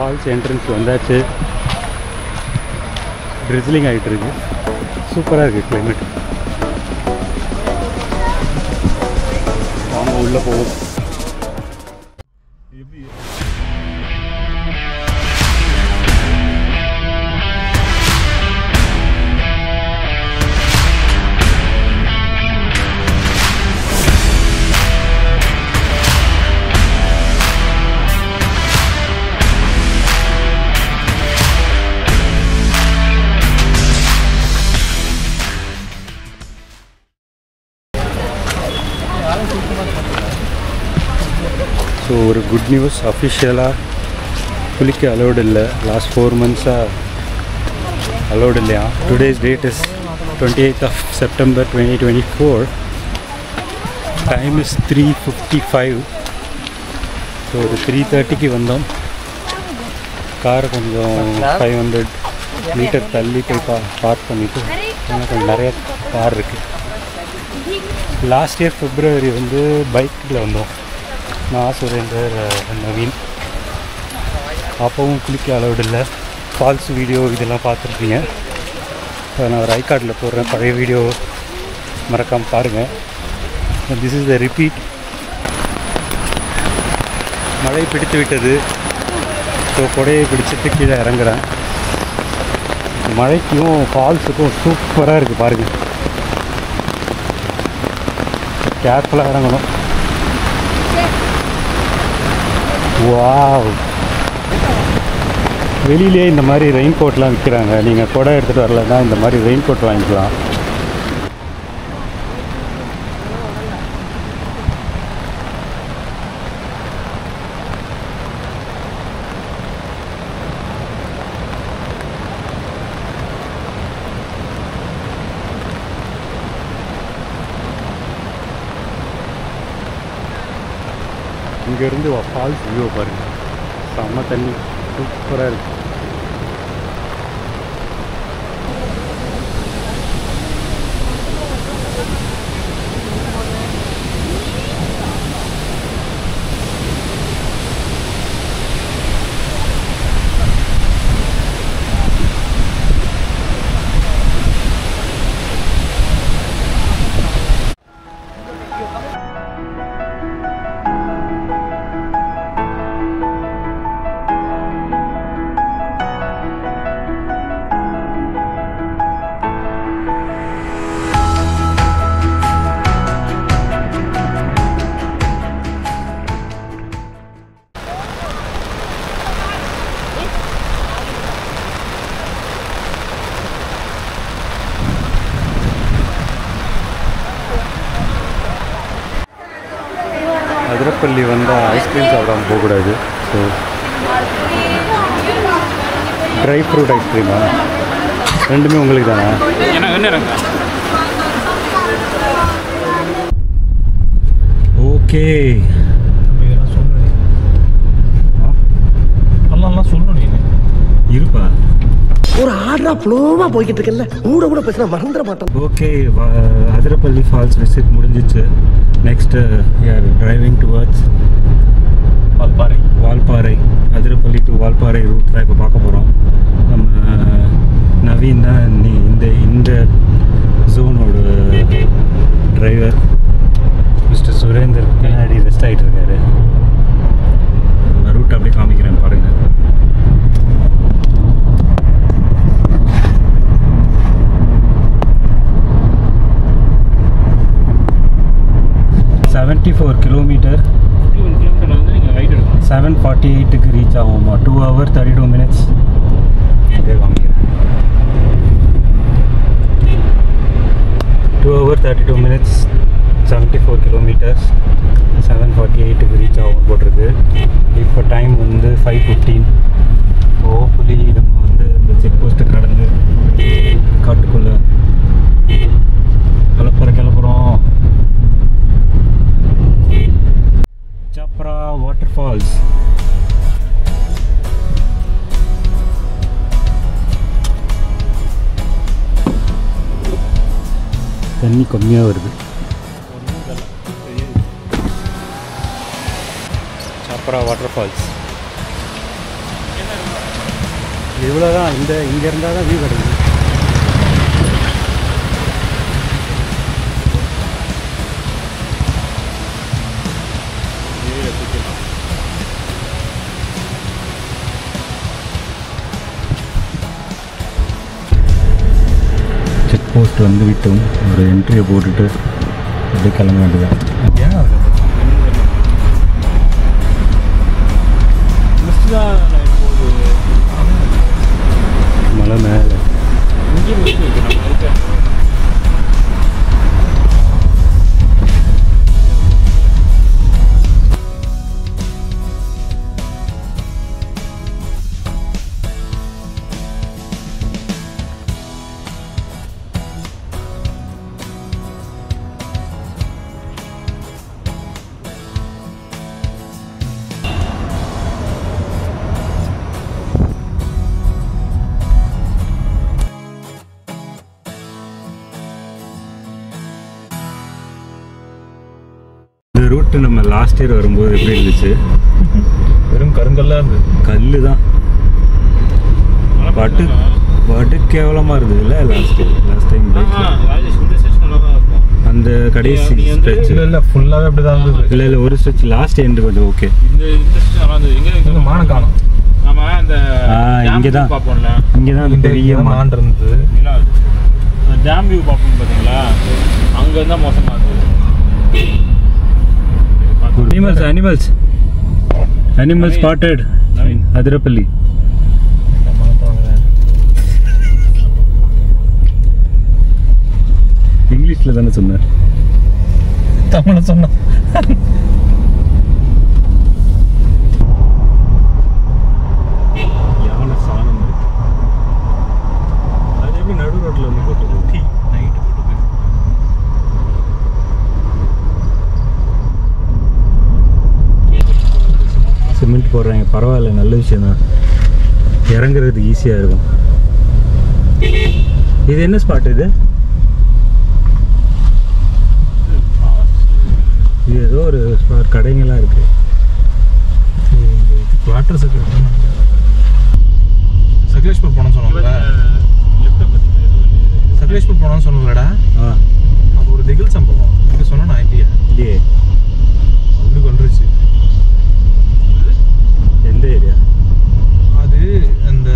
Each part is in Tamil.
ஃபால்ஸ் என்ட்ரன்ஸ் வந்தாச்சு. ட்ரிஸ்லிங் ஆகிட்டு இருக்கு. சூப்பராக இருக்குது கிளைமேட். வாங்க உள்ளே போவோம். ஸோ ஒரு குட் நியூஸ், அஃபிஷியலாக குளிக்க அலோடு இல்லை. லாஸ்ட் 4 months-ஆக அலோடு இல்லையா. Today's date is 28th of September 2024. Time is 3:55. So ஒரு 3:30க்கு வந்தோம். காரை கொஞ்சம் 500 மீட்டர் தள்ளி போய் பார்க் பண்ணிவிட்டு கொஞ்சம் நிறைய கார் இருக்குது. லாஸ்ட் இயர் February வந்து பைக்கில் வந்தோம். நான் சுரேந்தர், நவீன். அப்போவும் குளிக்க அலோடு இல்லை. ஃபால்ஸ் வீடியோ இதெல்லாம் பார்த்துருப்பீங்க. நான் ஒரு ஐகார்டில் போடுறேன், பழைய வீடியோ மறக்காமல் பாருங்கள். This is the repeat. மழை பிடித்து விட்டது. ஸோ கொடையை பிடிச்சிட்டு கீழே இறங்குறேன். மழைக்கும் ஃபால்ஸுக்கும் சூப்பராக இருக்குது பாருங்கள். கேர்ஃபுல்லாக இறங்கணும். வாவ், வெளியிலே இந்த மாதிரி ரெயின் கோட்லாம் விற்கிறாங்க. நீங்கள் கொடை எடுத்துகிட்டு வரலன்னா இந்த மாதிரி ரெயின் கோட் வாங்கிக்கலாம். இங்கேருந்து ஃபால்ஸ் வியூ பாருங்கள். செம்ம தண்ணி, சூப்பராக இருக்குது. அதிரப்பள்ளி வந்தால் ஐஸ்கிரீம் சாப்பிடாமல் போகக்கூடாது. ஸோ ட்ரை ஃப்ரூட் ஐஸ்கிரீமா? ரெண்டுமே உங்களுக்கு தானே? ஓகே, இருப்பா. ஒரு ஆர்டரா ஃப்ளோவா போய்கிட்டு இருக்கல, கூட பேசினா மறந்துட மாட்டோம். ஓகே, அதிரப்பள்ளி ஃபால்ஸ் விசிட் முடிஞ்சிச்சு. Next driving towards Valparai. Athirappilly to Valparai route தான் இப்போ பார்க்க போகிறோம். நம்ம நவீன் தான் இந்த ஜோனோட டிரைவர். மிஸ்டர் சுரேந்தர் பின்னாடி ரெஸ்ட் ஆகிட்டு இருக்காரு. ரூட் அப்படியே காமிக்கிறேன் பாருங்கள். கிலோமீட்டர் 7:48க்கு ரீச் ஆகுமா. 2 hours 32 minutes. அப்படியே வாங்கிக்கிறேன். 2 hours 32 minutes, 74 kilometers, 7:48க்கு ரீச் ஆகும் போட்டிருக்கு. இப்போ டைம் வந்து 5:15. ஹோப்ஃபுல்லி நம்ம வந்து இந்த செக் போஸ்ட்டு கடந்து காட்டுக்குள்ளே கிளப்புறோம். சப்ரா வாட்டர்ஃபால்ஸ். தண்ணி கம்மியாக வருது. சப்ரா வாட்டர்ஃபால்ஸ். இவ்வளோதான். இங்கே இருந்தால் தான் வியூ கிடைக்கும். செக் போஸ்ட் வந்து விட்டோம். ஒரு என்ட்ரியை போட்டுட்டு அப்படியே கிளம்ப வேண்டியதான். மலை மேலே ரூட்டு நம்ம லாஸ்ட் இயர் வரும்போது எப்படி இருந்துச்சு? வெறும் கருங்கல்லாம் இருந்தது. கல் தான் பட்டு கேவலமாக இருந்ததுல்ல லாஸ்ட் டைம் அந்த கடைசி ஸ்ட்ரெச். இல்லை ஃபுல்லாகவே அப்படி தான் இருந்தது. இல்லை ஒரு ஸ்ட்ரெச் லாஸ்ட் எண்டு கொஞ்சம் ஓகே. இந்த மானம் காணும். இங்கே தான் அந்த பெரிய மான் இருந்தது. டேம் வியூ பார்ப்போம் பார்த்தீங்களா, அங்கே இருந்தால் மோசமாக இருந்தது. Animals spotted in Adirapalli. இங்கிலீஷ்ல தானே சொன்னார், தமிழ்ல சொன்னா. யானை சாணம் இருக்கு. அது எப்படி நடு ரோட்ல வந்து போட்டு நைட்டு போட்டு சிமெண்ட் போடுறாங்க. பரவாயில்ல, நல்ல விஷயம் தான். இறங்குறதுக்கு ஈஸியாக இருக்கும். இது என்ன ஸ்பாட்? இது ஏதோ ஒரு ஸ்பாட், கடைங்கெல்லாம் இருக்கு. வாட்டர் சக்லேஷ்பூர் போனோம்னு சொன்னோம்ல, சக்லேஷ்பூர் போனோம்னு சொன்னோம்லடா. அப்போ ஒரு திகில் சம்பவம் இங்கே சொன்னா நான் ஐடியா இல்லையே. அவனுக்கு வந்துருச்சு. எந்த ஏரியா அது? அந்த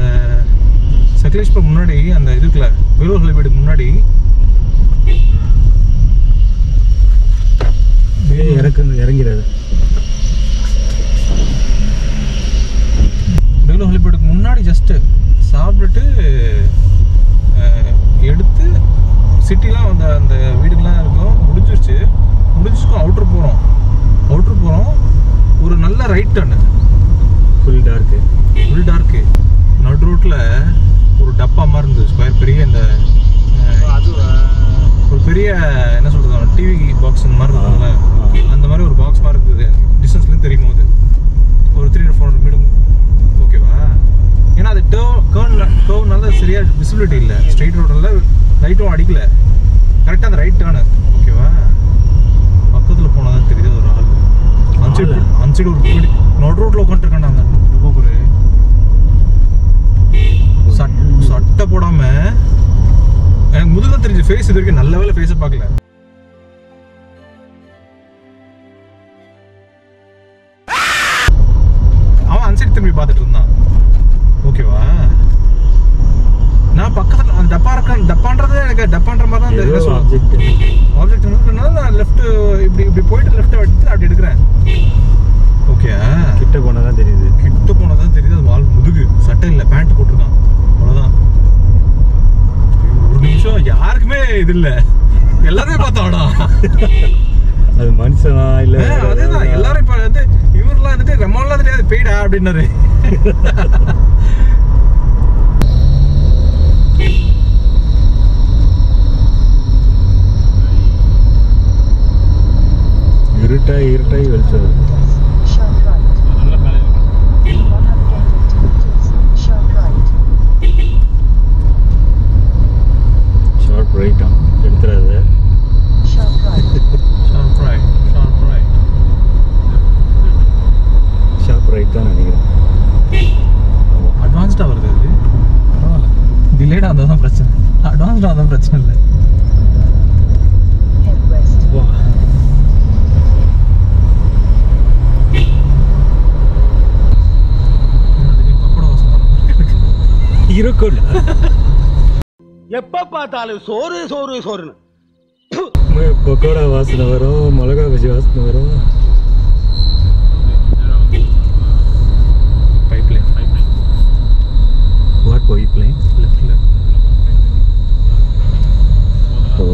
சக்லேஷ்பூர் முன்னாடி அந்த இதுக்குல வேலூர் வீடு முன்னாடி இறங்கிறது. வேலூர் வீட்டுக்கு முன்னாடி ஜஸ்ட் சாப்பிட்டுட்டு எடுத்து சிட்டிலாம் அந்த அந்த வீடுகள்லாம் இருக்கும். முடிஞ்சிருச்சுக்கும் அவுட்ரு போகிறோம். ஒரு நல்ல ரைட் டர்னு, ஃபுல் டார்க்கு. நடு ரோட்டில் ஒரு டப்பா மாதிரி இருந்தது, ஸ்கொயர் பெரிய. இந்த ஒரு பெரிய என்ன சொல்கிறது, டிவி பாக்ஸ் இந்த மாதிரி இருக்கும்ல, அந்த மாதிரி ஒரு பாக்ஸ் மாதிரி இருக்குது. டிஸ்டன்ஸ்லேருந்து தெரியும் போது ஒரு 300-400 மீட்டர். ஓகேவா? ஏன்னா அது கர்வ்னால சரியாக விசிபிலிட்டி இல்லை. ஸ்ட்ரெயிட் ரோட்டில் லைட்டும் அடிக்கல. கரெக்டாக அந்த ரைட் டர்னு. ஓகேவா? பக்கத்தில் போனால் தான் தெரியுது ஒரு ஆள் அன்சைடு ஒரு பின்னாடி நடு ரோட்டில் உட்காந்துருக்கான். அந்த ஒரு சட்டை போடாம எனக்கு முதல்ல தெரிஞ்ச ஃபேஸ் இது வரைக்கும். நல்ல வேலை ஃபேஸை பார்க்கல. அவன் அன்சைடு திரும்பி பார்த்துட்டு இருந்தான். ஓகேவா? நான் பக்கத்தில் அந்த டப்பான்றது எனக்கு டப்பான்ற மாதிரி தான் அந்த ஆப்ஜெக்ட் இருக்குனால நான் லெஃப்ட் இப்படி போயிட்டு லெஃப்ட்டை எடுத்து அப்படி எடுக்கிறேன். ஓகே, கிட்ட போனால் தான் தெரியுது. அது வால் முதுகு சட்டை இல்லை, பேண்ட் போட்டிருக்கான். அவ்வளோதான். ஒரு நிமிஷம் யாருக்குமே இது இல்லை, எல்லாருமே பார்த்தாடா. அது மனுஷனா இல்லை? அதேதான். எல்லாரும் இப்போ வந்து இவரெல்லாம் வந்துட்டு ரெமோலாம் தெரியாது, பெய்டா அப்படின்னாரு. இருட்டாய் வெளிச்சம். ஷார்ப் ரைட்டா எடுத்துறாது. ஷார்ப் ரைட் தான் நினைக்கிறேன். அட்வான்ஸ்டாக வருது அது. நடந்துட்டோம், அதான் பிரச்சனை இல்லை. வா பக்கோடா வாசம் இருக்கும். எப்ப பார்த்தாலும் சோறு சோறு சோறுன்னு. பக்கோடா வாசனை வரும், மிளகா பஜ்ஜி வாசனை வரும். Pipeline what pipeline? லெஃப்ட்ல ஓ,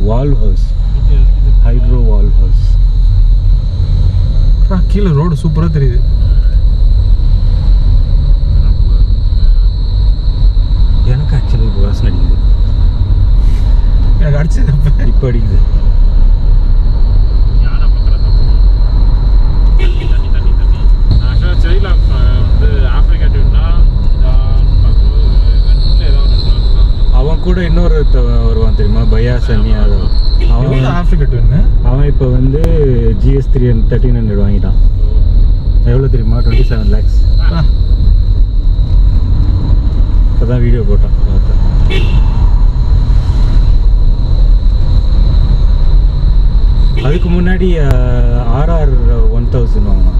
valve house, hydro valve house. கீழே ரோடு சூப்பராக தெரியுது. எனக்கு ஆக்சுவலி இப்போ வாசனை அடிக்குது. எனக்கு அடிச்சது இப்போ அடிக்குது. யானை பக்கத்தில் தண்ணி தண்ணி தண்ணி தண்ணி. ஆக்சுவலாக சைடில் வந்து ஆஃப்ரிக்கா டியூன்னா வெண்ணில் ஏதாவது அவன் கூட இன்னொரு வருவான் தெரியுமா, பயாஸ் அன்னியாதவ். அவன் ஆஃப்ரிக்கா டியூன்னு. அவன் இப்போ வந்து GS 1300 வாங்கிட்டான். எவ்வளோ தெரியுமா? 27 lakhs. இப்போ தான் வீடியோ போட்டான், பார்த்தேன். அதுக்கு முன்னாடி RR 1000 வாங்கினான்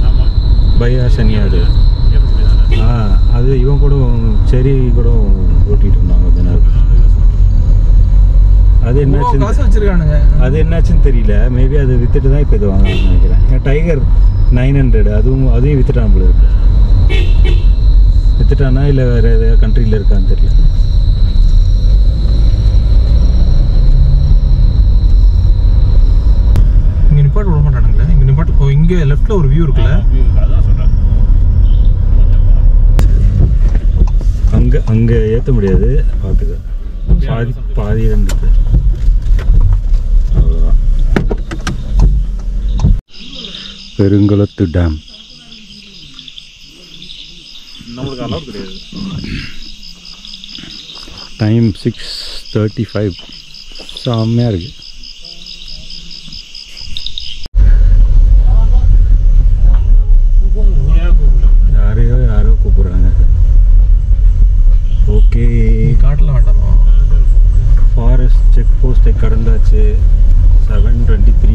ஆமாம் பயாஸ் அன்னியாதவ். அது இவன் கூட சரி கூட ஓட்டிகிட்டு இருந்தாங்க கொஞ்ச நேரம். அது என்னாச்சுன்னு காசு வச்சிருக்கானுங்க. அது என்னாச்சுன்னு தெரியல. மேபி அது வித்துட்டு தான் இப்போ இது வாங்கலாம்னு நினைக்கிறேன். டைகர் 900 அதையும் வித்துட்டான் போல இருக்கு. வித்துட்டானா இல்லை வேறு ஏதாவது கண்ட்ரியில் இருக்கான்னு தெரியல. இங்கே நிப்பாட்டு விட மாட்டானுங்களே. இங்கே நிப்பாட்டு இங்கே லெஃப்டில் ஒரு வியூ இருக்குல்ல, அதான் சொல்கிறேன். அங்கே ஏற்ற முடியாது, பார்த்துக்க. பாதி இருந்துட்டு அவ்வளோதான். பெருங்குளத்து டேம் நம்மளுக்கு அளவு கிடையாது. டைம் 6:35. செம்மையாக இருக்குது. யாரோ கூப்பிட்றாங்க. ஓகே, காட்டில் வேண்டாமா? ஃபாரஸ்ட் செக் போஸ்ட்டை கடந்தாச்சு. 7:23